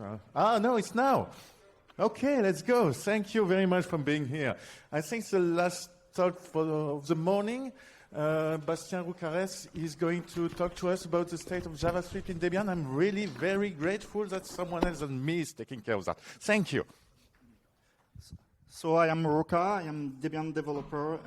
No, it's now. Okay, let's go. Thank you very much for being here. I think the last talk of the morning, Bastien Roucariès is going to talk to us about the state of JavaScript in Debian. I'm really very grateful that someone else than me is taking care of that. Thank you. So I am Rouca, I am Debian developer.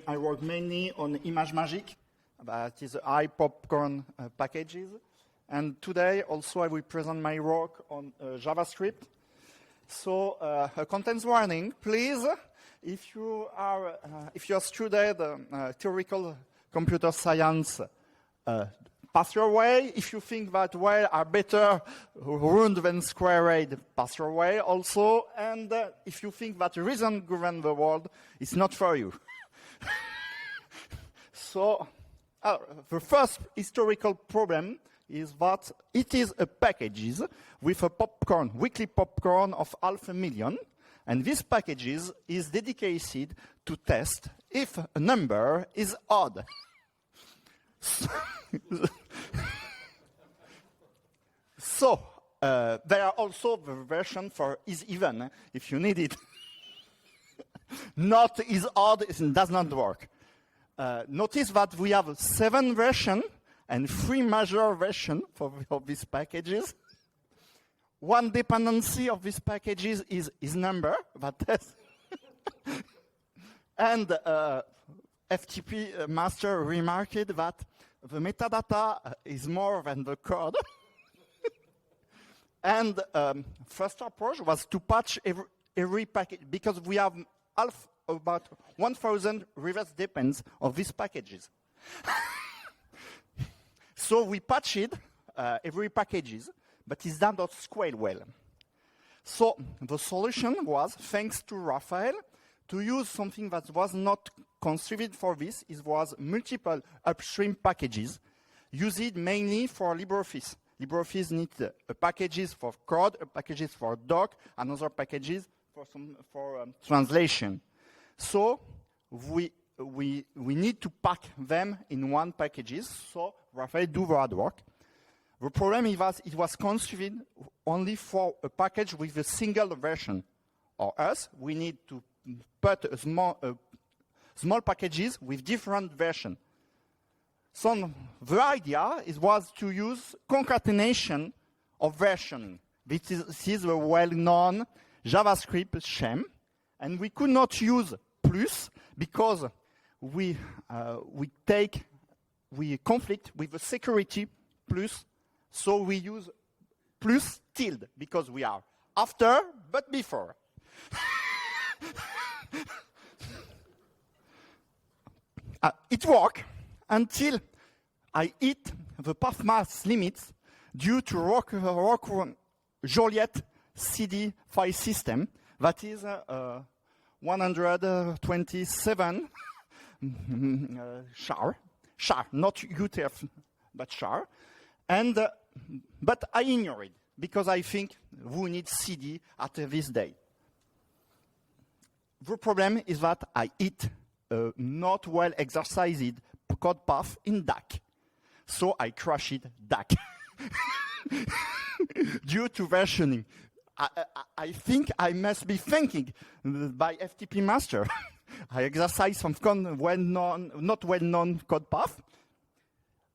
I work mainly on ImageMagick, that is iPopcorn packages. And today also I will present my work on JavaScript. So a contents warning, please. If you are studied theoretical computer science, pass your way. If you think that way are better round than squared, pass your way also. And if you think that reason governs the world, it's not for you. So the first historical problem is that it is a packages with a popcorn, weekly popcorn of 500,000. And this packages is dedicated to test if a number is odd. So there are also the version for is even, if you need it. Not is odd, it does not work. Notice that we have 7 versions and 3 major versions of these packages. One dependency of these packages is number, and FTP master remarked that the metadata is more than the code. And first approach was to patch every package, because we have about 1,000 reverse depends of these packages. So we patched every packages, but it does not scale well. So the solution was, thanks to Raphael, to use something that was not conceived for this. It was multiple upstream packages, used mainly for LibreOffice. LibreOffice needs packages for code, packages for doc, and other packages for translation. So we need to pack them in one packages. So Raphael do the hard work. The problem is that it was conceived only for a package with a single version. Or else, we need to put a small packages with different versions. So the idea was to use concatenation of versioning. This is a well-known JavaScript shame. And we could not use plus because we conflict with the security plus. So we use plus tilde, because we are after, but before. It worked until I hit the path mass limits due to Joliet CD file system, that is 127 char, not UTF, but char. And but I ignore it, because I think who needs CD at this day? The problem is that I hit a not well exercised code path in DAC. So I crashed DAC due to versioning. I think I must be thinking by FTP master. I exercise some not well-known code path.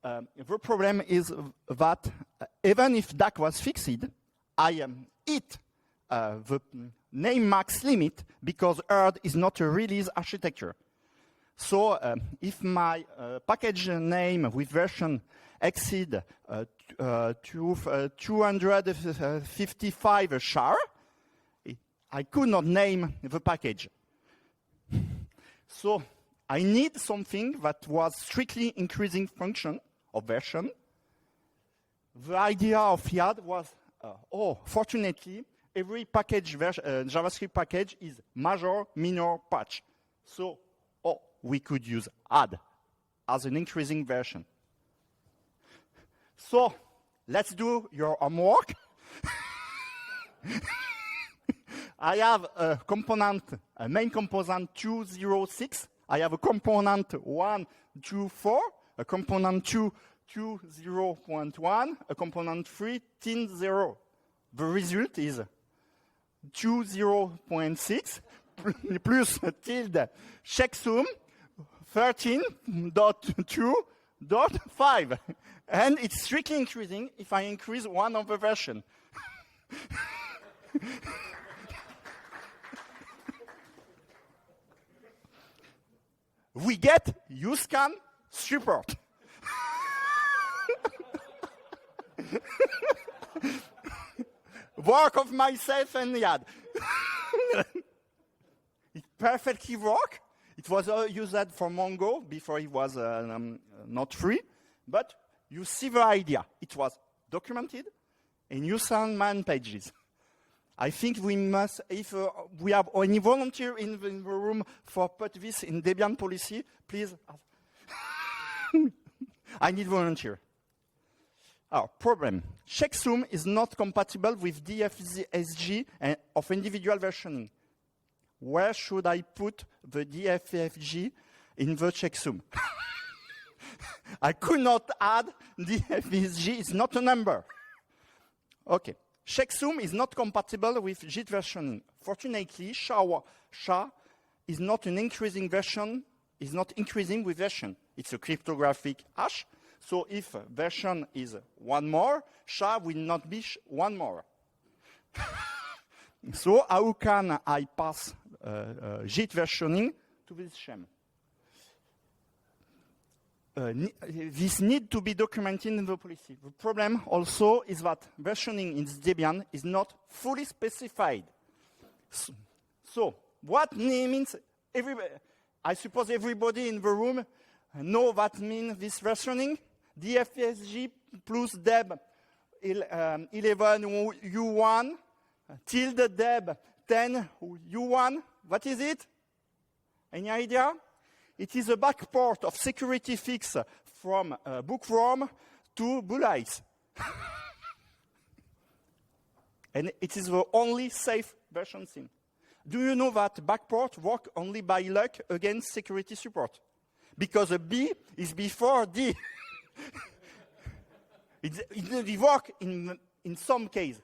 The problem is that even if DAC was fixed, I hit the name max limit because EARD is not a release architecture. So if my package name with version exceed 255 char, I could not name the package. So I need something that was strictly increasing function of version. The idea of YAD was, fortunately, every package JavaScript package is major, minor, patch. So, we could use add as an increasing version. So, let's do your homework. I have a component, a main component 206. I have a component 124, a component 2 0.1, a component 3 10.0. The result is 20.6 plus tilde checksum 13.2.5. And it's strictly increasing if I increase one of the version. We get USCAN support. Work of myself and Yad. It perfectly works. It was used for Mongo before it was not free. But you see the idea. It was documented in USAN man pages. I think we must, if we have any volunteer in the room for put this in Debian policy, please. I need volunteer. Our problem. Checksum is not compatible with DFSG of individual versioning. Where should I put the DFSG in the checksum? I could not add DFSG. It's not a number. Okay. Checksum is not compatible with JIT versioning. Fortunately, SHA is not an increasing version, is not increasing with version. It's a cryptographic hash. So if version is one more, SHA will not be one more. So how can I pass JIT versioning to this sham? This need to be documented in the policy. The problem also is that versioning in Debian is not fully specified. So what means, I suppose everybody in the room know what means this versioning. DFSG plus deb 11 U1 tilde deb 10 U1. What is it? Any idea? It is a backport of security fix from bookworm to bulleyes. And it is the only safe version sim. Do you know that backport works only by luck against security support? Because a B is before D. It works in some case,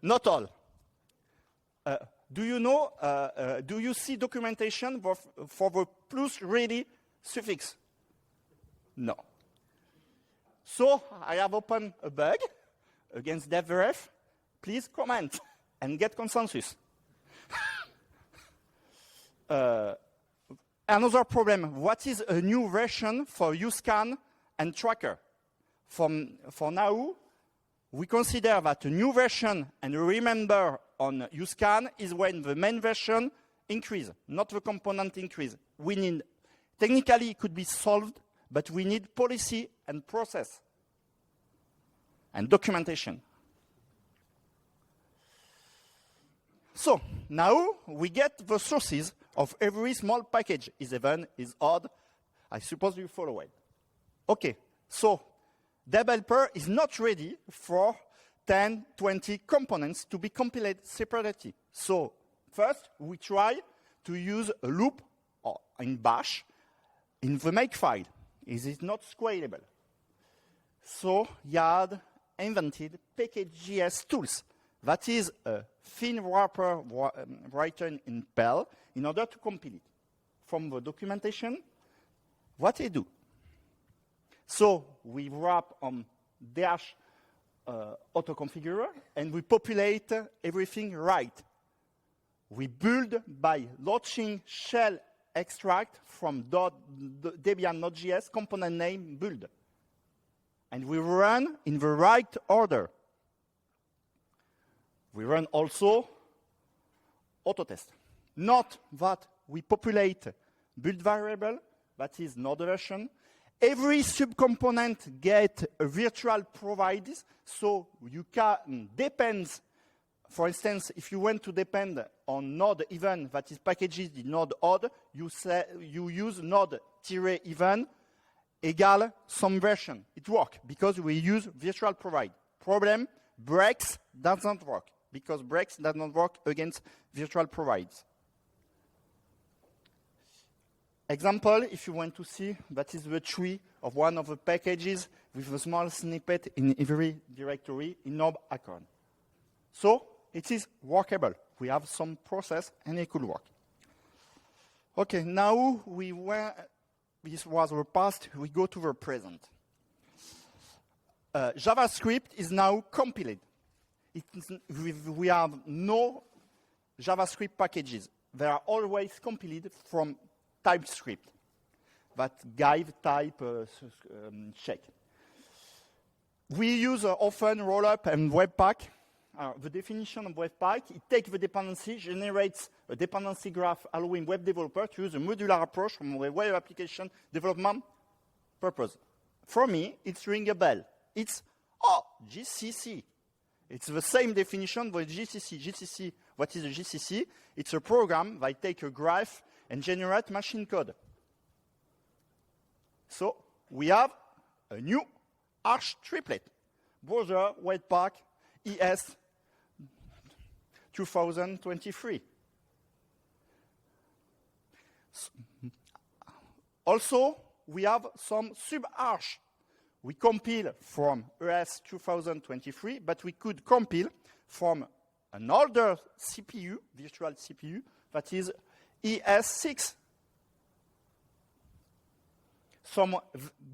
not all. Do you know, do you see documentation for the plus ready suffix? No. So I have opened a bug against devref. Please comment and get consensus. Another problem, what is a new version for USCAN and tracker? For now, we consider that a new version, and remember on USCAN, is when the main version increase, not the component increase. We need, technically it could be solved, but we need policy and process and documentation. So now we get the sources of every small package. Is even, is odd. I suppose you follow it. Okay, so developer is not ready for 10, 20 components to be compiled separately. So first, we try to use a loop in bash in the make file. Is it not scalable? So Yad invented package.js tools. That is a thin wrapper written in Perl in order to compile it. From the documentation, what they do. So we wrap on dash autoconfigurer and we populate everything right. We build by launching shell extract from Debian.js component name build. And we run in the right order. We run also autotest. Not that we populate build variable, that is node version. Every subcomponent get a virtual provider, so you can depend. For instance, if you want to depend on node even that is packaged in node odd, you use node-even equal some version. It works because we use virtual provide. Problem, breaks doesn't work because breaks does not work against virtual provides. Example, if you want to see, that is the tree of one of the packages with a small snippet in every directory in Nob Acorn. So it is workable. We have some process and it could work. Okay, now this was the past, we go to the present. JavaScript is now compiled. We have no JavaScript packages. They are always compiled from TypeScript. That give type check. We use often rollup and webpack. The definition of webpack, it takes the dependency, generates a dependency graph allowing web developer to use a modular approach from the web application development purpose. For me, it's ring a bell. It's, GCC. It's the same definition with GCC. GCC, what is a GCC? It's a program that takes a graph and generate machine code. So we have a new Arch triplet. Browser, Webpack, ES 2023. Also, we have some sub-Arch. We compile from ES 2023, but we could compile from an older CPU, virtual CPU, that is ES6.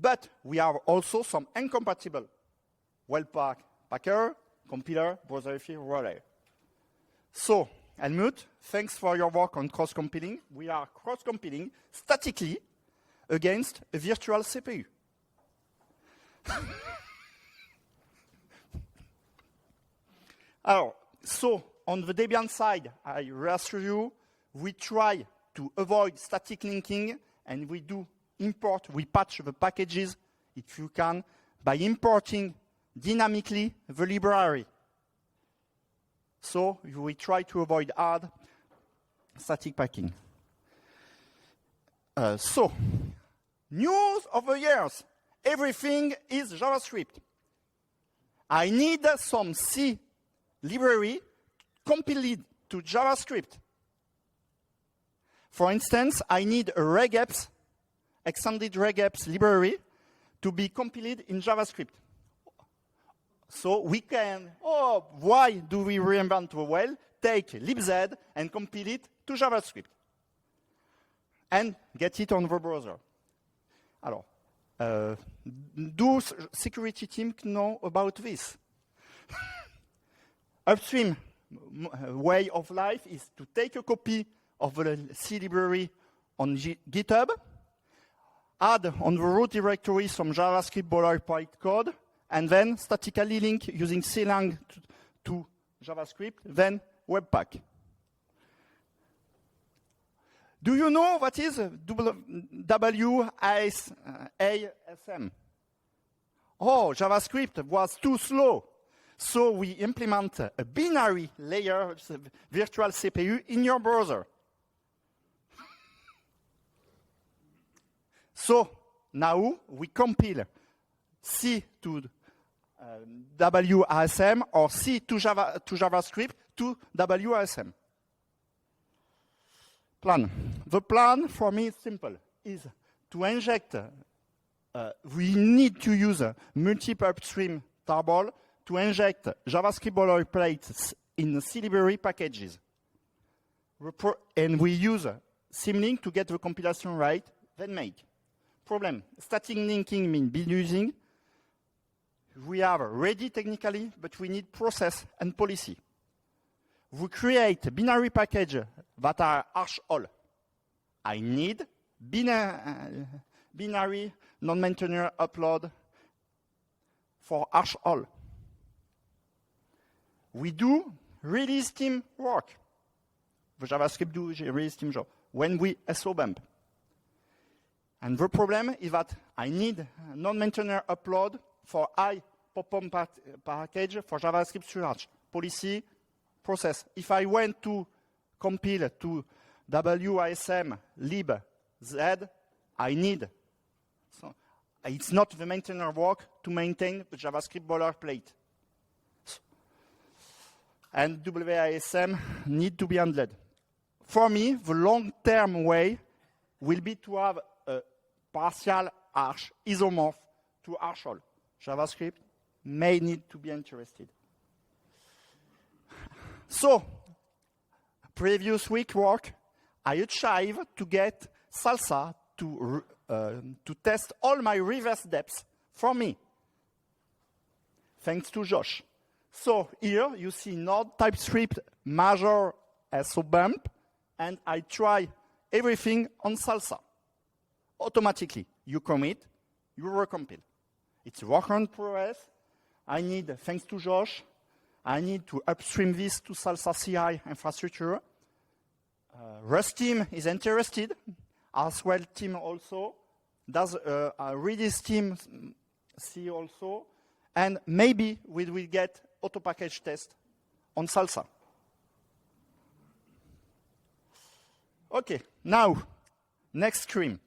But we have also some incompatible Webpack packer, compiler, browser roller. So, Helmut, thanks for your work on cross-compiling. We are cross-compiling statically against a virtual CPU. So, on the Debian side, I reassure you, we try to avoid static linking, and we do import, we patch the packages, if you can, by importing dynamically the library. So we try to avoid hard static packing. So, news of the years. Everything is JavaScript. I need some C library compiled to JavaScript. For instance, I need a regex, extended regex library to be compiled in JavaScript. So we can, why do we reinvent the wheel? Take libz and compile it to JavaScript. And get it on the browser. Alors, do security teams know about this? Upstream way of life is to take a copy of the C library on GitHub, add on the root directory some JavaScript boilerplate code, and then statically link using clang to JavaScript, then Webpack. Do you know what is WASM? JavaScript was too slow. So we implement a binary layer virtual CPU in your browser. So now we compile C to WASM or C to JavaScript to WASM. Plan. The plan for me is simple, is to inject, we need to use multiple upstream tarball to inject JavaScript boilerplates in C library packages. And we use symlink to get the compilation right, then make. Problem, static linking means using. We are ready technically, but we need process and policy. We create binary packages that are Arch all. I need binary non-maintainer upload for Arch all. We do release team work. The JavaScript do release team job when we SO bump. And the problem is that I need non-maintainer upload for I pop-up package for JavaScript to Arch. Policy, process. If I went to compile to WASM lib z, I need. So it's not the maintainer work to maintain the JavaScript boilerplate. And WASM need to be handled. For me, the long-term way will be to have a partial Arch isomorph to Arch all. JavaScript may need to be interested. So, previous week work, I achieved to get Salsa to test all my reverse depths for me, thanks to Josh. So here you see Node, TypeScript, major SO bump, and I try everything on Salsa. Automatically, you commit, you recompile. It's work in progress. I need, thanks to Josh, I need to upstream this to Salsa CI infrastructure. Rust team is interested, as well team also. Does a Redis team see also, and maybe we will get auto package test on Salsa. Okay, now, next screen.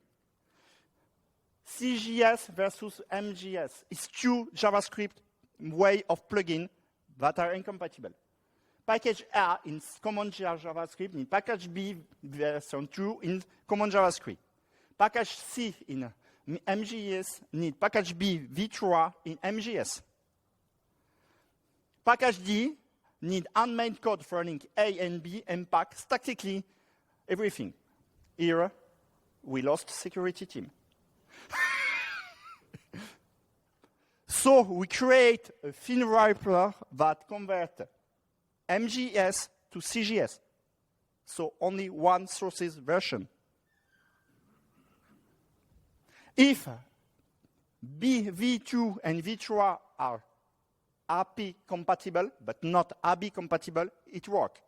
CGS versus MGS is two JavaScript way of plugin that are incompatible. Package A in common JavaScript, in package B version 2 in common JavaScript. Package C in MGS need package B v2 in MGS. Package D need unmade code for link A and B and pack statically everything. Here, we lost security team. So we create a thin wrapper that converts MGS to CGS. So only one sources version. If V2 and V3 are API compatible, but not AB compatible, it works.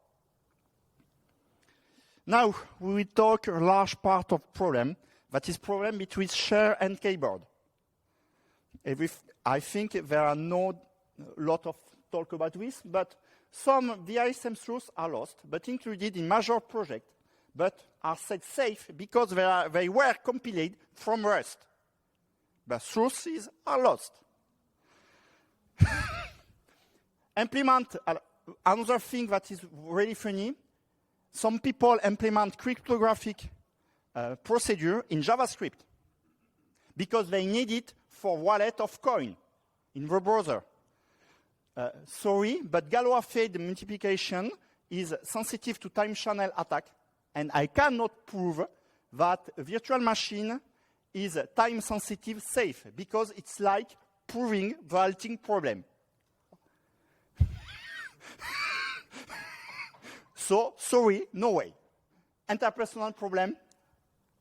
Now we will talk a large part of problem, that is problem between share and keyboard. I think there are no lot of talk about this, but some VISM sources are lost, but included in major project, but are set safe because they were compiled from Rust. But sources are lost. Implement another thing that is really funny. Some people implement cryptographic procedure in JavaScript because they need it for wallet of coin in the browser. Sorry, but Galois-Fade multiplication is sensitive to time channel attack, and I cannot prove that a virtual machine is time sensitive safe because it's like proving the halting problem. So, sorry, no way. Interpersonal problem,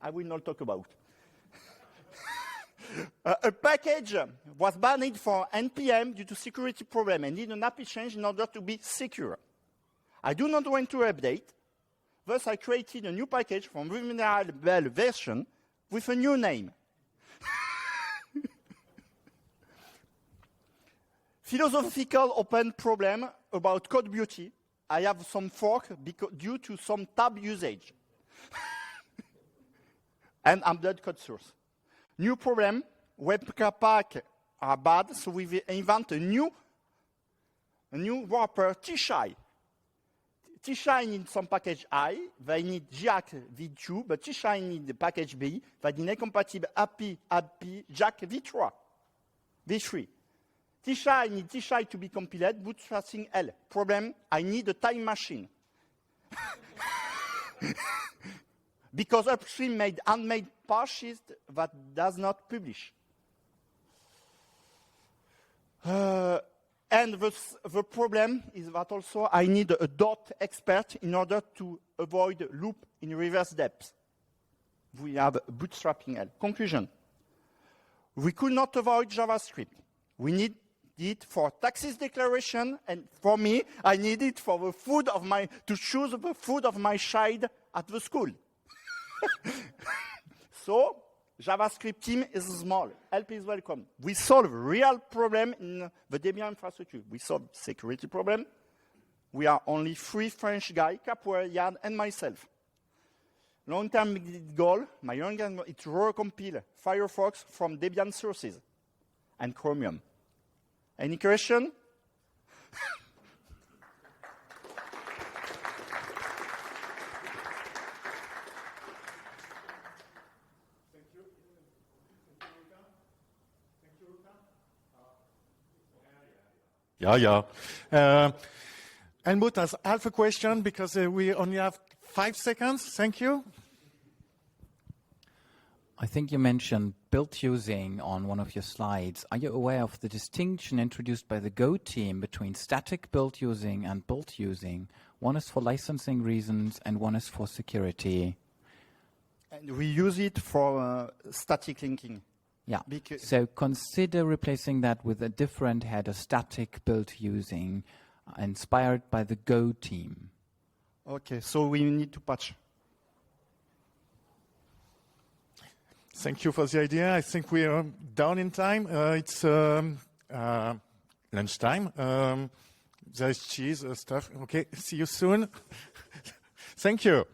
I will not talk about. A package was banned for NPM due to security problem and need an API change in order to be secure. I do not want to update, thus I created a new package from vulnerable version with a new name. Philosophical open problem about code beauty. I have some fork due to some tab usage. And I'm dead code source. New problem, Webpack are bad, so we invent a new wrapper, T-Shy. T-Shy needs some package I, they need Jack v2, but T-Shy needs the package B, that is incompatible API, Jack v3. T-Shy needs T-Shy to be compiled, bootstrapping L. Problem, I need a time machine. Because upstream made unmade patches that does not publish. And the problem is that also I need a dot expert in order to avoid loop in reverse depth. We have bootstrapping L. Conclusion. We could not avoid JavaScript. We need it for taxes declaration, and for me, I need it for the food of to choose the food of my child at the school. So, JavaScript team is small. Help is welcome. We solve real problem in the Debian infrastructure. We solve security problem. We are only 3 French guys, Capoeira, Yann, and myself. Long-term goal, my long-term goal is to recompile Firefox from Debian sources and Chromium. Any question? Yeah. Helmut has half a question because we only have 5 seconds. Thank you. I think you mentioned build using on one of your slides. Are you aware of the distinction introduced by the Go team between static build using and build using? One is for licensing reasons and one is for security. And we use it for static linking. Yeah. Because So consider replacing that with a different header, static build using, inspired by the Go team. okay, so we need to patch. Thank you for the idea. I think we are down in time. It's lunchtime. There's cheese stuff. Okay, see you soon. Thank you.